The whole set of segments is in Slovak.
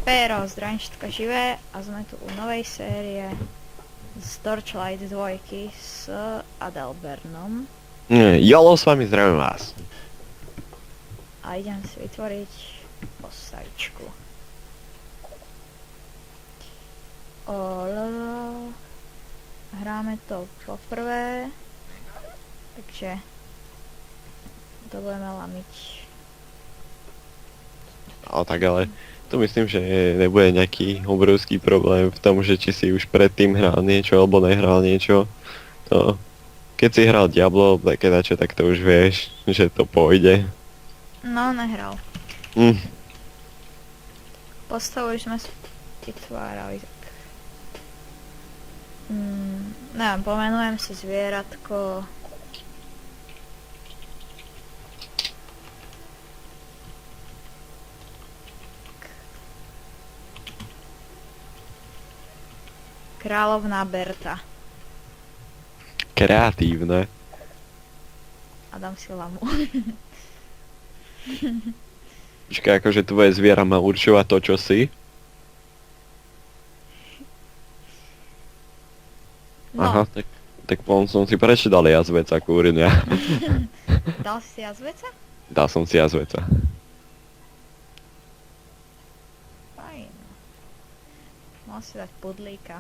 Pero zdravím všetko živé a sme tu u novej série z Torchlight 2 s Adalbernom. Jolo, s vami zdravím vás. A idem si vytvoriť postavičku. Hráme to poprvé, takže to budeme lamiť. Tak ale tu myslím, že nebude nejaký obrovský problém v tom, že či si už predtým hral niečo alebo nehral niečo. To, keď si hral Diablo, takédačo, tak to už vieš, že to pôjde. No, nehral. Postavu už sme vytvárali tak. Neviem, pomenujem si zvieratko. Kráľovná Berta. Kreatívne. A dám si lamu. Počkaj, akože tvoje zviera má určovať to, čo si? No, Aha, tak som si prečítal jazveca, kúrňa. dal si jazveca? Dal som si jazveca. Fajn. Mal si dať pudlíka.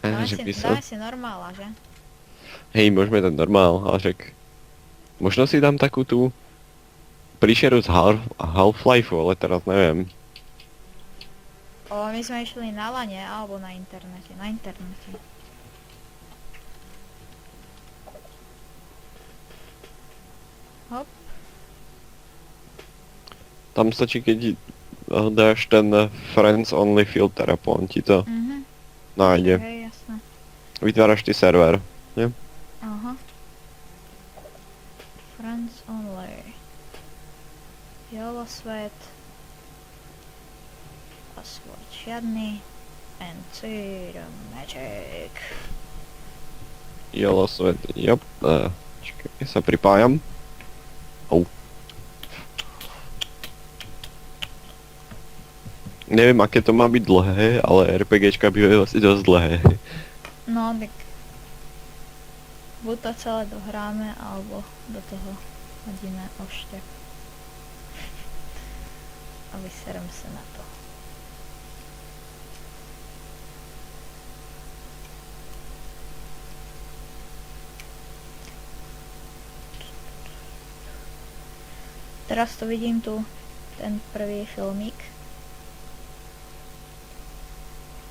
Že by som... Dáme si normála, že? Hej, môžeme dať normál, ale však... Možno si dám takú tú... príšeru z Half-Lifeu, ale teraz neviem. My sme išli na lane alebo na internete? Na internete. Hop. Tam stačí, keď dáš ten Friends Only filter a on ti to nájde. Hej, jasné. Vytváraš ty server, nie? Aha. Friends only. Jolo svet. Password žiadny. Enter magic. Jolo svet, jop. Čakaj, sa pripájam. Neviem, aké to má byť dlhé, ale RPGčka bývajú asi dosť dlhé. No, tak buď to celé dohráme, alebo do toho hodíme ošťak. A vyserem sa na to. Teraz to vidím tu, ten prvý filmík.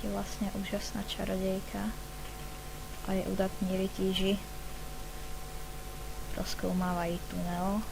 Je vlastne úžasná čarodejka a je udatní rytíži. Rozkoumávají tunel.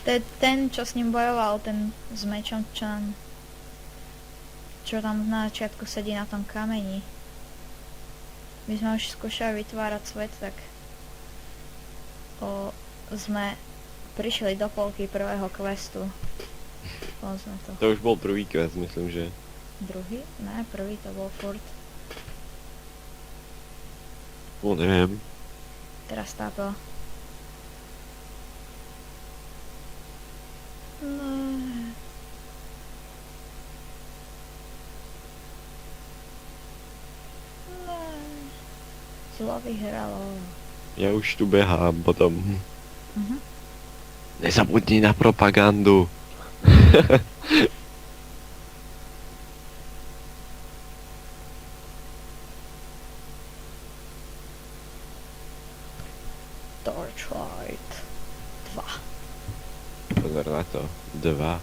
To je ten, čo s ním bojoval, ten s mečom, čo tam na začiatku sedí na tom kameni. My sme už skúšali vytvárať svet, tak sme prišli do polky prvého questu. Sme to. To už bol prvý quest, myslím, že... Druhý? Ne, prvý to bol furt. Neviem. Teraz táto. Zlo vyhralo. Ja už tu behám potom. Nezabudni na propagandu. Torchlight 2. Pozor na to. 2.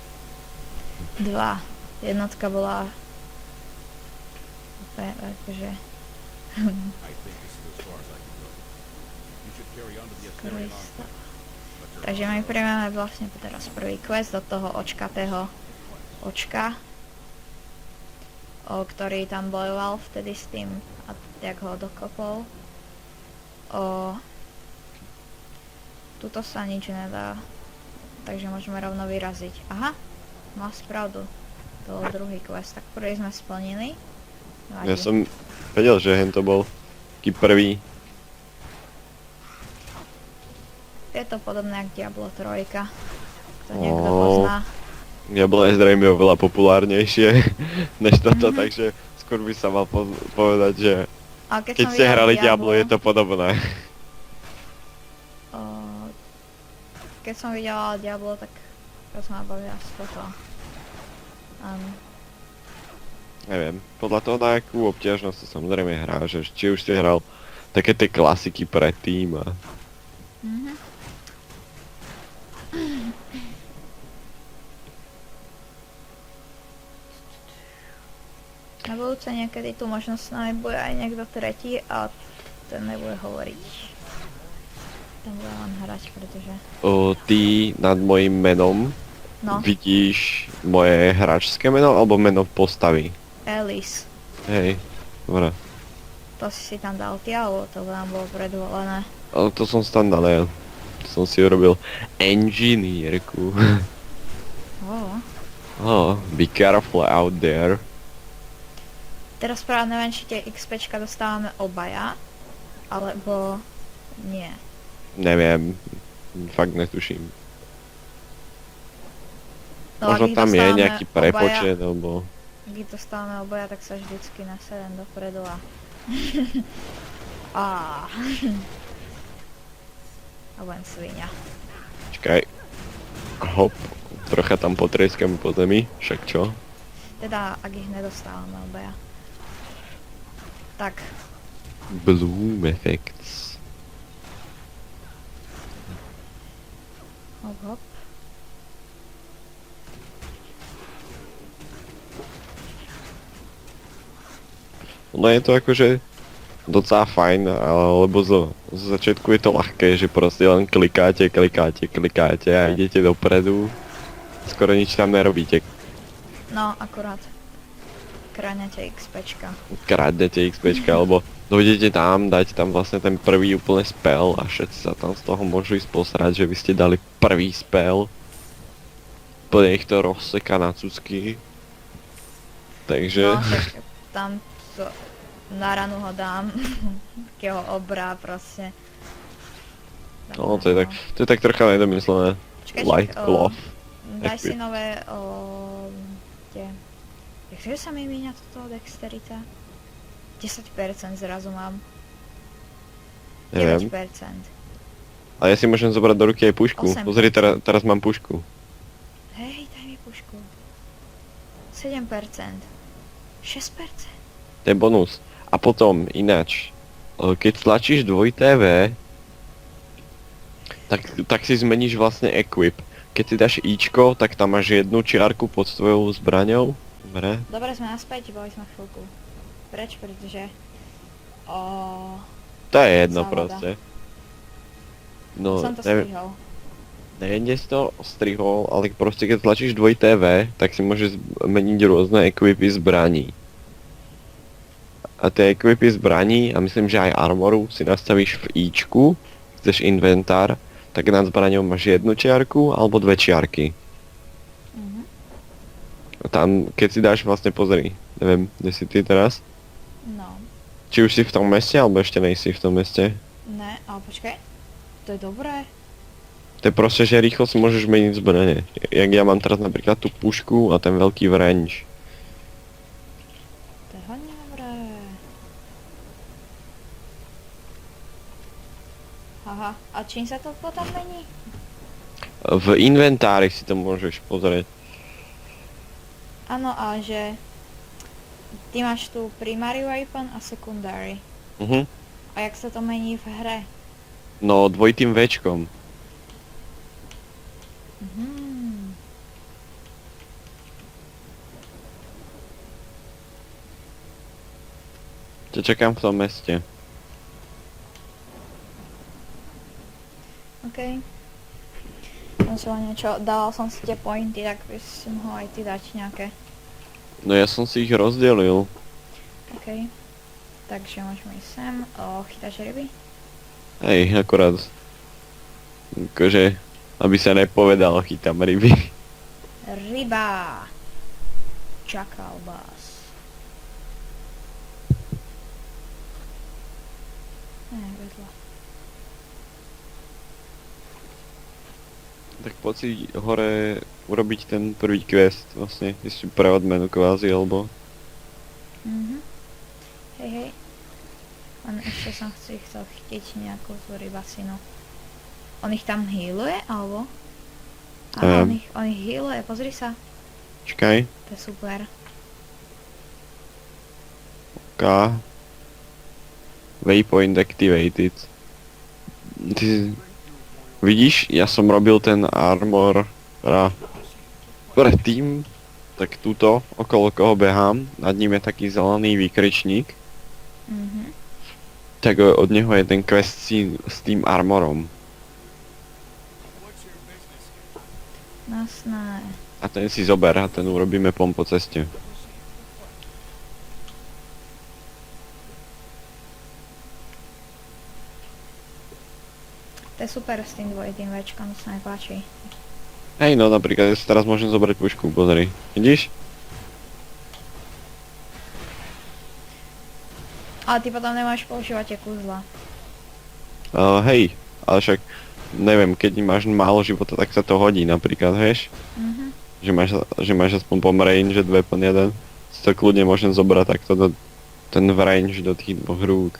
Jednotka bola úplne akože Krista. Takže my príjmeme vlastne teraz prvý quest do toho očkatého očka, ktorý tam bojoval vtedy s tým a jak ho dokopol. Tuto sa nič nedá, takže môžeme rovno vyraziť. Aha, má pravdu. To bol druhý quest, tak prvý sme splnili. Ja som vedel, že hen to bol taký prvý. Je to podobné jak Diablo 3, kto niekto pozná. Diablo je zrejme oveľa populárnejšie než toto, takže skôr by sa mal povedať, že A keď ste hrali Diablo, je to podobné. Keď som videla Diablo, tak som ma bavila z toto. Neviem, podľa toho na akú obťažnosť sa samozrejme hrá, že či už si hral také tie klasiky predtým a... Na budúce niekedy tu možno s nami bude aj niekto tretí a ten nebude hovoriť. Ten bude len hrať, pretože... Ty nad mojím menom vidíš moje hráčské meno alebo meno postavy? Alice. Hej, dobré. To si tam dal ty, alebo to nám bolo predvolené? Ale to som tam dal ja. Som si urobil engineerku. Be careful out there. Teraz práve neviem, či tie XPčka dostávame obaja, alebo nie. Neviem, fakt netuším. No, možno tam je nejaký prepočet, alebo... Ak ich dostávame obaja, tak sa vždycky nasedem dopredu a... A len svinia. Čakaj. Hop, trocha tam potrieskam po zemi, však čo? Teda, ak ich nedostávame obaja. Tak. Bloom effects. Hop, hop. No je to akože docela fajn, lebo zo začiatku je to ľahké, že proste len klikáte a idete dopredu. Skoro nič tam nerobíte. No, akurát. Kradnete XPčka, alebo dojdete tam, dať tam vlastne ten prvý úplne spell a všetci sa tam z toho môžu ísť posrať, že vy ste dali prvý spell. Plne ich to rozseka na cucky. Takže... No, však tam to, na ranu ho dám, takého obra proste. No, to je tak trocha nedomyslené. Light cloth. Daj si nové, jakže sa mi míňa toto dexterita? 10% zrazu mám. Neviem. 9%. Ale ja si môžem zobrať do ruky aj pušku. 8%. Pozri, teraz mám pušku. Hej, daj mi pušku. 7%. 6%. To je bonus. A potom, ináč, keď tlačíš 2TV, tak si zmeníš vlastne equip. Keď si dáš Ičko, tak tam máš jednu čiarku pod svojou zbraňou. Dobre, sme naspäť, boli sme chvíľku preč, pretože... To je jedno závoda. proste. No, som to strihol. Neviem, kde si to strihol, ale proste keď tlačíš 2TV, tak si môžeš zmeniť rôzne equipy zbraní. A tie equipy zbraní, a myslím, že aj armoru, si nastavíš v Ičku, chceš inventár, tak nad zbraňou máš jednu čiarku alebo dve čiarky. A tam, keď si dáš vlastne, pozri, neviem, kde si ty teraz? No. Či už si v tom meste, alebo ešte nejsi v tom meste? Ne, ale počkaj, to je dobré. To je proste, že rýchlo si môžeš meniť zbrane. Jak ja mám teraz napríklad tú pušku a ten veľký wrench. To je hodne dobré. Aha, a čím sa to potom mení? V inventári si to môžeš pozrieť. Áno, a že... Ty máš tu primary weapon a secondary. A jak sa to mení v hre? No, dvojitým Včkom. Ťa čakám v tom meste. OK. Som si len niečo, dával som si tie pointy, tak by si mohol aj ty dať nejaké. No ja som si ich rozdelil. OK. Takže môžeme ísť sem. Chytáš ryby? Hej, akorát. Akože, aby sa nepovedal, chytám ryby. Ryba! Čakal vás. Vedľa. Tak poď si hore urobiť ten prvý quest, vlastne, ešte pre odmenu kvázi, alebo... Hej, hej. Len ešte som chcel chytiť nejakú tú rybasinu. On ich tam healuje, alebo? Aha, on ich healuje, pozri sa. Čakaj. To je super. OK. Waypoint activated. Vidíš, ja som robil ten armor predtým, tak túto, okolo koho behám, nad ním je taký zelený výkričník. Tak od neho je ten quest s tým armorom. Jasné. A ten si zober a ten urobíme po ceste. To je super s tým dvojitým Včkom, to sa mi páči. Hej, no napríklad ja si teraz môžem zobrať pušku, pozri. Vidíš? Ale ty potom nemáš používať tie kúzla. Hej, ale však neviem, keď máš málo života, tak sa to hodí napríklad, vieš? Že máš aspoň pom range 2+1. Si to kľudne môžem zobrať takto ten v range do tých dvoch rúk.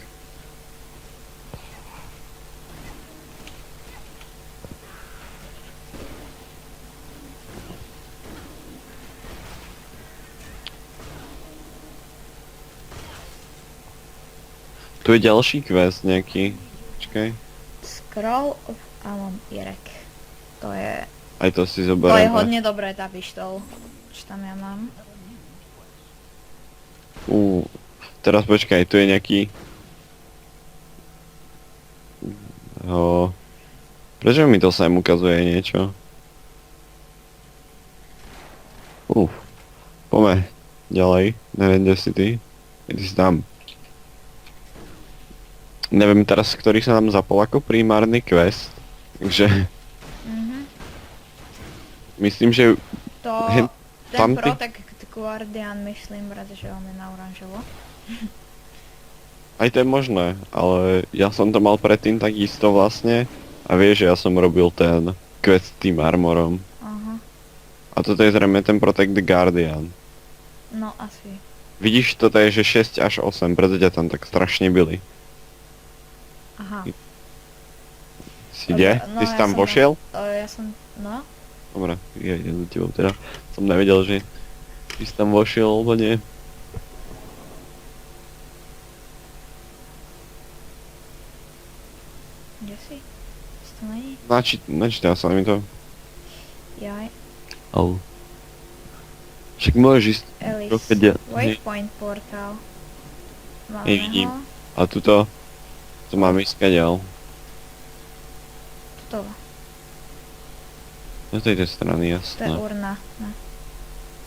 Tu je ďalší quest nejaký. Počkaj. Scroll of Amon Irek. To je... Aj to si To je zoberiem. hodne dobré tá pištol. Čo tam ja mám? Teraz počkaj, tu je nejaký... Prečo mi to sem ukazuje niečo? Poďme ďalej, neviem, kde si ty. Ty si tam. Neviem teraz, ktorý sa nám zapol ako primárny quest. Takže... Myslím, že... To... Ten Ten ty- Protect Guardian myslím, pretože on je na oranžovo. Aj to je možné, ale ja som to mal predtým takisto vlastne. A vieš, že ja som robil ten quest s tým armorom. Aha. A toto je zrejme ten Protect Guardian. No asi. Vidíš, toto je, že 6 až 8, preto ťa tam tak strašne byli. Aha. Si kde? No, Ty si ja tam som- vošiel? Ja som... No? Dobre, ja idem za tebou teda. Som nevedel, že ty si tam vošiel, alebo nie. Kde si? Si to není? Načítal sa mi to. Jaj. Au. Však môžeš ísť Alice. trochu ďalej. Waypoint portal. Máme Nevidím. ho. A tuto, to mám ísť kadeľ. Tuto. Do tejto strany, To je jasné. urna. No.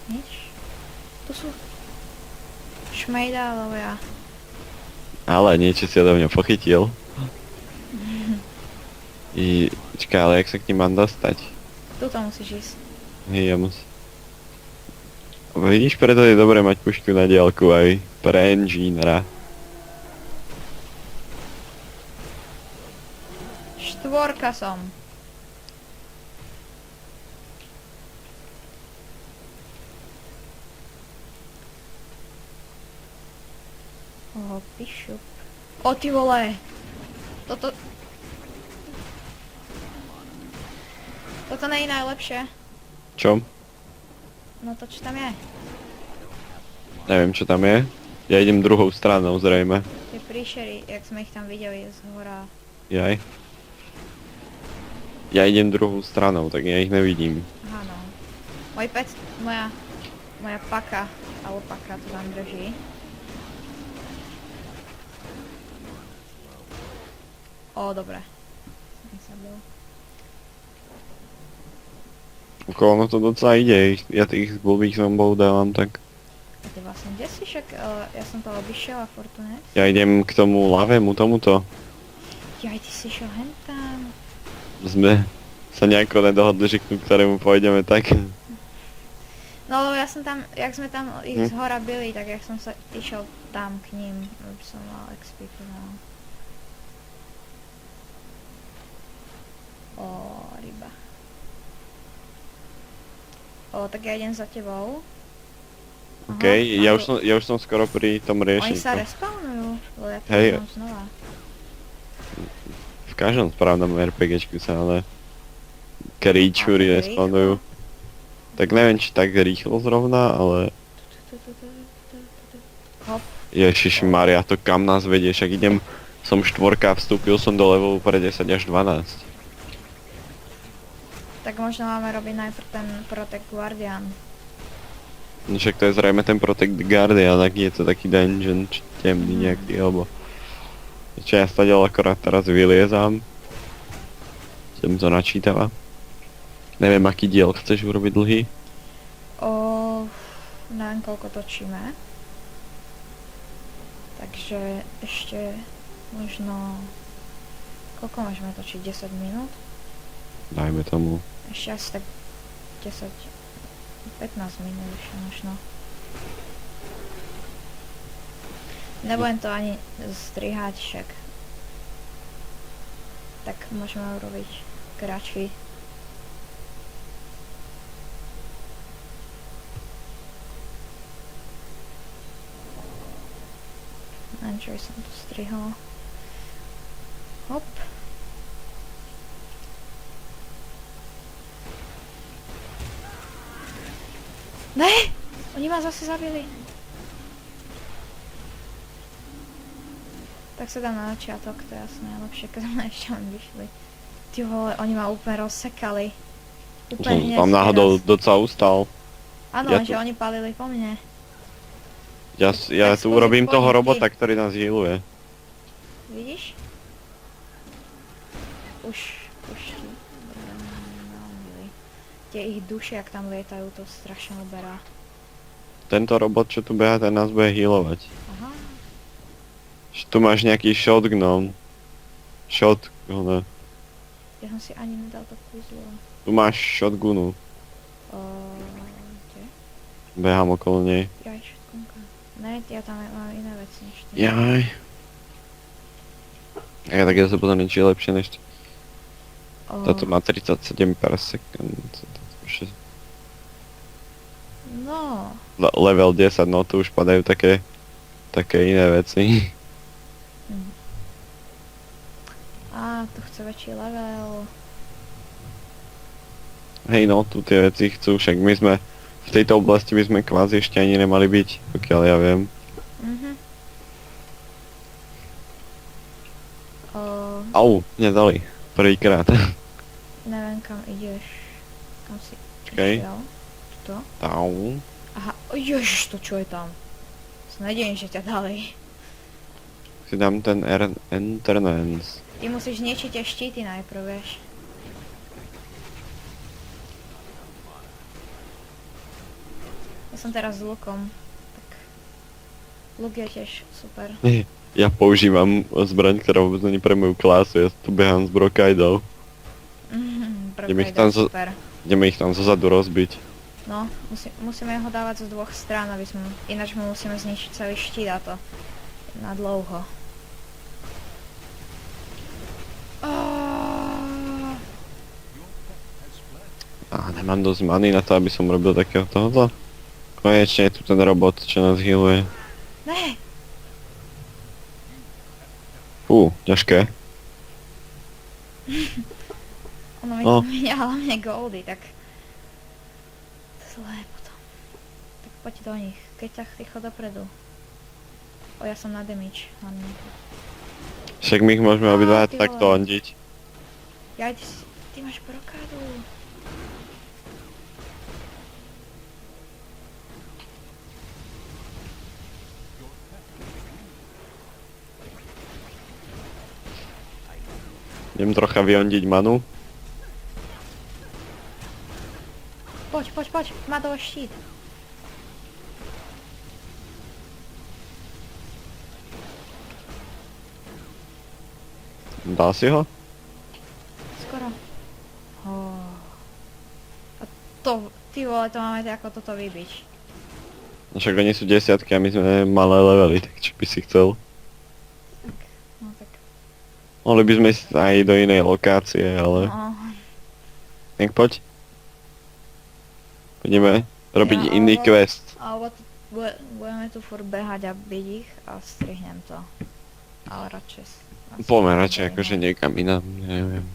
Nič? Tu sú... Šmejda, alebo ja. Ale niečo si odo mňa pochytil. Počkaj, ale jak sa k ním mám dostať? Tuto musíš ísť. Hej, ja musím. Vidíš, preto je dobré mať pušku na diaľku aj pre enginera. Štvorka som. Pišup. O ty vole. Toto... Toto nie je najlepšie. Čo? No to čo tam je? Neviem, čo tam je. Ja idem druhou stranou, zrejme. Tie príšery, jak sme ich tam videli z hora. Jaj. Ja idem druhou stranou, tak ja ich nevidím. Aha no. Môj pec, moja paka, alebo paka to tam drží. dobre. Som ich zabil. Okolo to docela ide, ja tých blbých zombov dávam tak. A ty vlastne kde si? Však ja som to obišiel a Fortunet. Ja idem k tomu lavému tomuto. Jaj, ty si išiel hentam. Sme sa nejako nedohodli, že k ktorému pôjdeme tak. No lebo ja som tam, jak sme tam ich z hora byli, tak jak som sa išiel tam k ním, aby som mal XP no. O, ryba. O, tak ja idem za tebou. Aha, OK, ja už som skoro pri tom Oni riešení. sa respawnujú, lebo ja to Hej. mám znova. V každom správnom RPGčku sa ale creaturey A tak respawnujú. Tak neviem, či tak rýchlo zrovna, ale Hop, Ježišmaria, to kam nás vedie, však idem, som štvorka, vstúpil som do levelu pre 10 až 12. tak možno máme robiť najprv ten Protect Guardian. No však to je zrejme ten Protect Guardian, ak je to taký dungeon, či temný nejaký, alebo... Čo ja stadiaľ akorát teraz vyliezam. Sem to načítava. Neviem, aký diel chceš urobiť dlhý. Neviem koľko točíme. Takže ešte možno... Koľko môžeme točiť? 10 minút? Dajme tomu. Ešte asi tak 10... 15 minút ešte možno. Nebudem to ani strihať však. Tak môžeme urobiť kratší. Neviem, čo by som tu strihol. Hop. Ne! Oni ma zase zabili. Tak sa dám na začiatok, to je asi najlepšie, keď sme ešte len vyšli. Ty vole, oni ma úplne rozsekali. Úplne Som hneď tam náhodou teraz. docela ustal. Áno, ja lenže tu- oni palili po mne. Ja Tak tu skúsi urobím toho poď, ty. robota, ktorý nás healuje. Vidíš? Už ti naumili. Tie ich duše, jak tam lietajú, to strašne uberá. Tento robot, čo tu beha, ten nás bude healovať. Aha. Tu máš nejaký shotgun. Shotgun. Ja som si ani nedal to kúzlo. Tu máš shotgunu. Kde? Behám okolo nej. Jaj, šetkunka. Ne, ja tam mám iné veci než ty. Jaj. Tak ja sa pozriem, či je lepšie než... Táto má 37 per second. No, Level 10, no tu už padajú také iné veci. tu chce väčší level. Hej no, tu tie veci chcú, však my sme... V tejto oblasti by sme kvázi ešte ani nemali byť, pokiaľ ja viem. Au, nedali. Prvýkrát. Neviem kam ideš. Kam si Čakaj. išiel? Tuto? Au. Aha, ježiš, to čo je tam? Snadím, že ťa dali. Si dám ten entrance. Ty musíš zničiť tie štíty najprv, vieš. Ja som teraz s lukom, tak... Luk je tiež super. Ja používam zbraň, ktorá vôbec není pre moju klásu, ja tu behám s brokajdou. Ideme ich tam Super. Ideme ich tam zozadu rozbiť. No, musíme ho dávať z dvoch strán, aby sme... Ináč mu musíme zničiť celý štít a to na dlouho. Nemám dosť many na to, aby som robil takého tohoto. Konečne je tu ten robot, čo nás healuje. Ne! Ťažké. Ono mi No. to míňa hlavne goldy, tak... Zlé potom. Tak poď do nich, keď tak ty chod dopredu. Ja som na damage, hlavne. Však my ich môžeme Á, obidva ty takto vole. hondiť. Ja, ty máš brokádu. Idem trocha vyondiť manu. Poď, má toho štít. Dal si ho? Skoro. A to, ty vole, to máme ako toto vybiť. No však oni sú desiatky a my sme malé levely, tak čo by si chcel? No tak, Mohli by sme ísť aj do inej lokácie, ale... no. Tak poď. Poďme robiť Ja, iný alebo- quest. Alebo budeme tu furt behať a byť ich a strihnem to. Ale radšej... Poďme radšej akože niekam inám, neviem.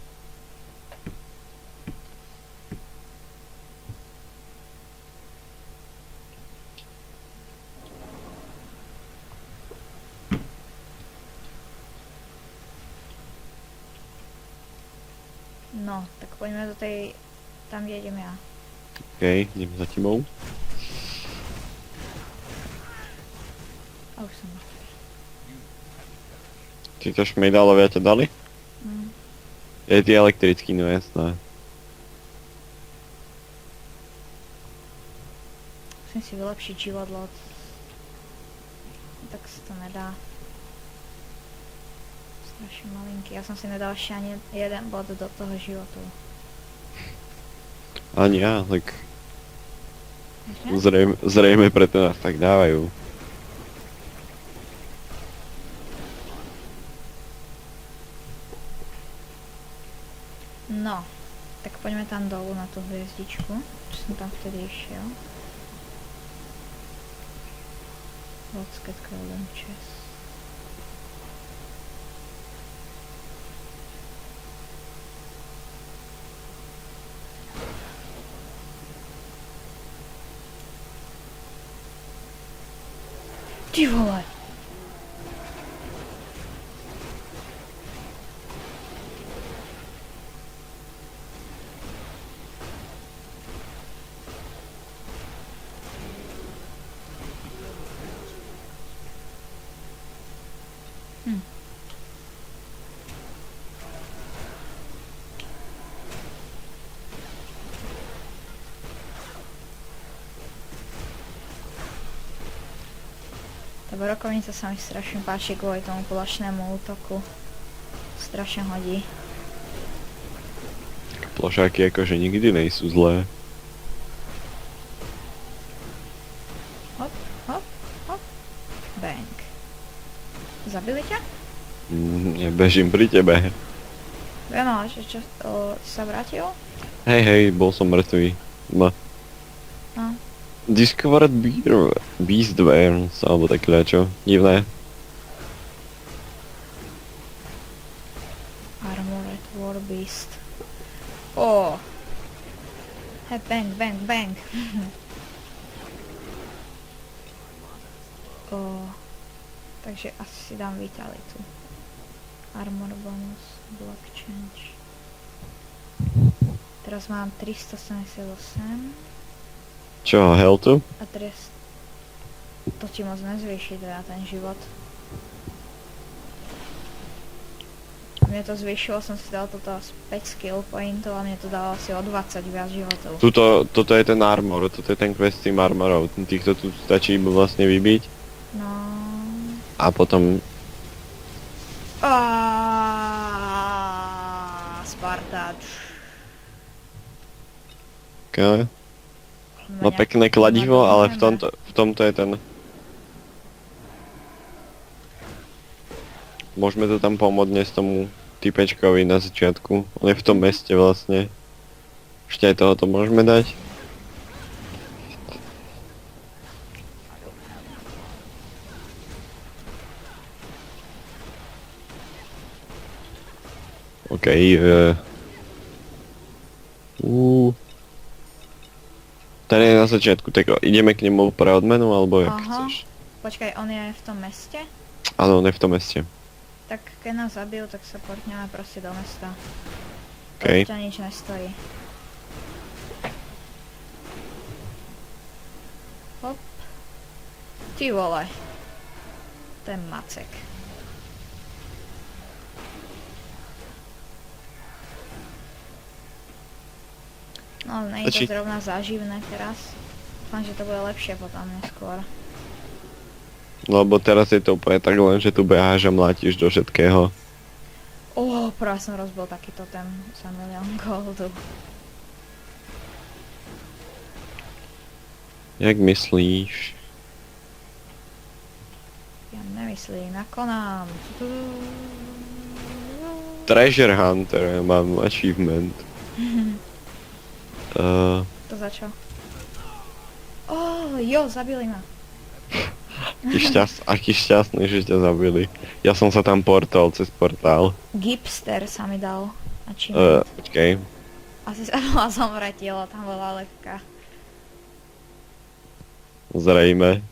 No, tak poďme do tej... Tam, kde idem ja. Okej, idem za tebou. A už som na. Títo šmejdalovia ťa dali? Mm. Je ty elektrický, no jasné. Musím si vylepšiť život, lebo... Tak sa to nedá. Strašne malinký. Ja som si nedal ešte ani jeden bod do toho životu. Ani ja, tak Ešte? zrejme preto nás tak dávajú. No, tak poďme tam dolu na tú hviezdičku, čo som tam vtedy išiel. Let's get golden chest. Ty vole! Tá brokovnica sa mi strašne páči kvôli tomu plošnému útoku. Strašne hodí. Plošáky akože nikdy nejsú zlé. Hop, hop, hop. Bang. Zabili ťa? Ja bežím pri tebe. Viem, ale čo sa vrátil? Hej, bol som mŕtvý. No. Discovered Beast Burns, alebo také niečo. Divné. Armored War Beast. Oh. Hey, bang, bang, bang. Oh. Takže asi si dám Vitalitu. Armor bonus, block change. Teraz mám 378 Čo, healthu? a teraz to ti moc nezvýši teda ten život. Mne to zvýšilo, som si dal toto 5 skill pointov a mne to dalo asi o 20 viac životov. Toto je ten armor, toto je ten quest s tým armorov. Týchto tu stačí iba vlastne vybiť. No. A potom... Sparta. Okay. No pekné kladivo, ale v tomto je ten... Môžeme to tam pomôcť dnes tomu typečkovi na začiatku. On je v tom meste vlastne. Ešte aj tohoto môžeme dať. OK, Ten je na začiatku, tak ideme k nemu pre odmenu, alebo jak Aha. chceš? Počkaj, on je v tom meste? Áno, on je v tom meste. Tak keď nás zabijú, tak sa portneme proste do mesta. OK. To nič nestojí. Hop. Ty vole. Ten macek. No, nie je Stačí. to zrovna záživné teraz. Dúfam, že to bude lepšie potom neskôr. Lebo teraz je to úplne tak len, že tu beháš a mlátiš do všetkého. Práve som rozbil takýto ten za milión goldu. Jak myslíš? Ja nemyslím, ako nám. Treasure Hunter, ja mám achievement. To za čo? Jo, zabili ma. Aký šťastný, že ťa zabili. Ja som sa tam portal cez portál. Gipster sa mi dal. A čím? Počkej. Asi sa mala zomretilo, tam bola lepka. Zrejme. Tak,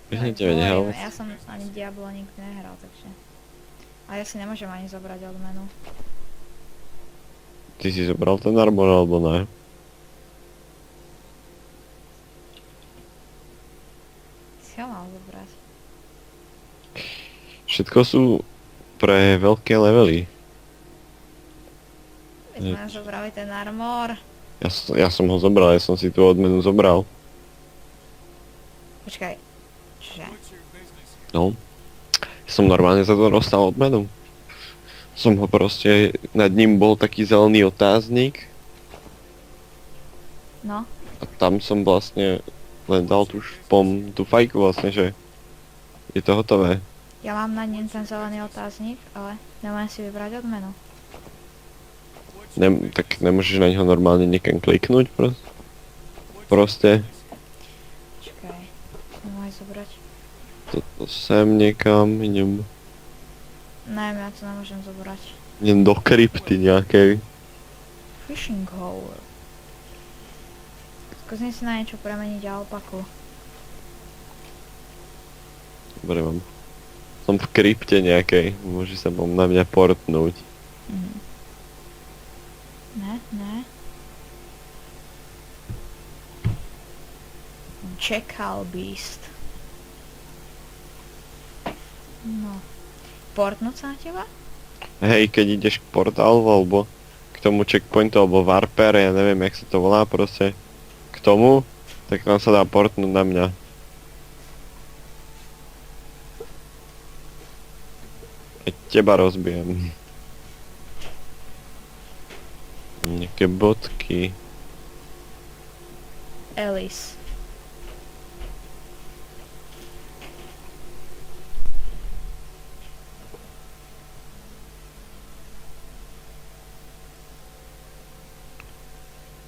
Vyhnite nehal. ja som ani Diablo nikdy nehral, takže... A ja si nemôžem ani zobrať odmenu. Ty si zobral ten armor alebo ne? Si ho mal zobrať. Všetko sú pre veľké levely. My sme zobrali ten armor. Ja som ho zobral, ja som si tú odmenu zobral. Počkaj. Čože? No. Ja som normálne za to dostal odmenu. Som ho proste, nad ním bol taký zelený otáznik No. a tam som vlastne len dal tú tú fajku vlastne, že je to hotové. Ja mám na ním ten zelený otáznik, ale nemôžem si vybrať odmenu. Tak nemôžeš na neho normálne niekam kliknúť proste. Čakaj. Nemôžem zobrať. Toto sem niekam, idem Neviem, ja to nemôžem zobrať. do krypty nejakej. Fishing hole. Skúsim si na niečo premeniť alpaku. Dobre, mám. Som v krypte nejakej, môže sa na mňa portnúť. Ne. Jackal Beast. No. Portnúť sa na teba? Hej, keď ideš k portálu alebo k tomu checkpointu alebo warper, ja neviem jak sa to volá proste, k tomu, tak tam sa dá portnúť na mňa. Keď teba rozbijem. Nejaké bodky. Alice.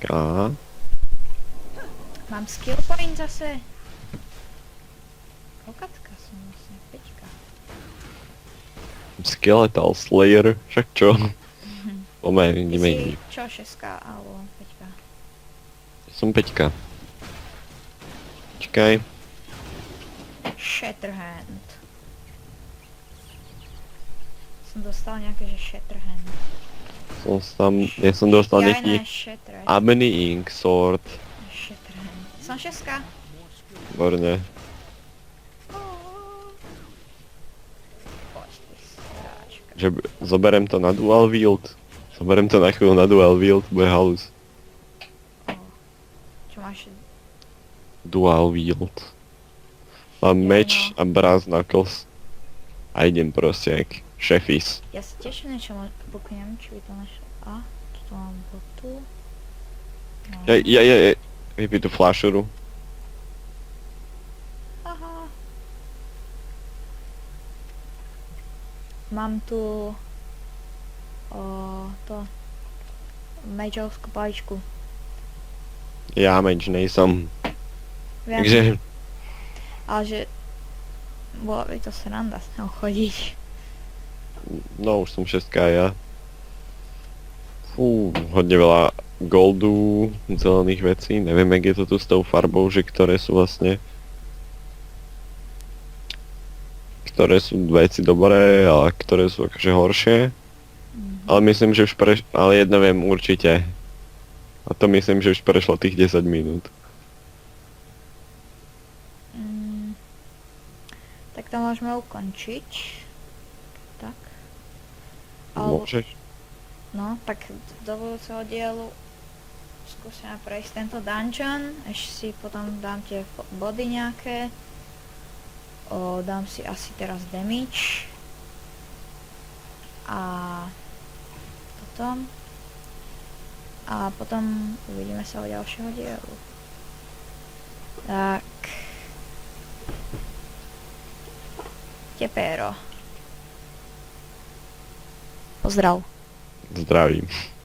A Mám skill point zase. Kokatka som vlastne, 5. Skeletal Slayer, však čo? Pomeň, Ty ideme. si čo, 6 alebo 5? Som 5. Čakaj. Shatterhand. Som dostal nejaké, že Shatterhand. Ja som dostal Ja nejaký aj Shatterhand. Ebony Ink Sword. Shatterhand. Som 6. Výborne. Poď ty sráčka. Že zoberiem to na dual wield. Zoberiem to na chvíľu na dual wield, bude halus. Čo máš? Dual wield. Mám meč a brass knuckles. A idem proste jak šefis. Ja sa teším niečo poknem, či by to našiel. A, tu mám botu. No. Vypij tú flašuru. Aha. Mám tu to mečovskú paličku. Ja meč nejsem. Viem, Takže ale že bola by to sranda s ňou chodiť. no už som 6 ja. Hodne veľa goldu, zelených vecí. Neviem, jak je to tu s tou farbou, že ktoré sú vlastne ktoré sú veci dobré a ktoré sú akože horšie. Ale myslím, že už ale jedno viem určite. A to myslím, že už prešlo tých 10 minút. Tak to môžeme ukončiť. Tak. Alebo, Môžeš? no, tak do budúceho dielu skúsime prejsť tento dungeon, ešte si potom dám tie body nejaké. Dám si asi teraz damage. A potom. A potom uvidíme sa o ďalšieho dielu. Tak. Tepéro. Pozdrav. Zdravím.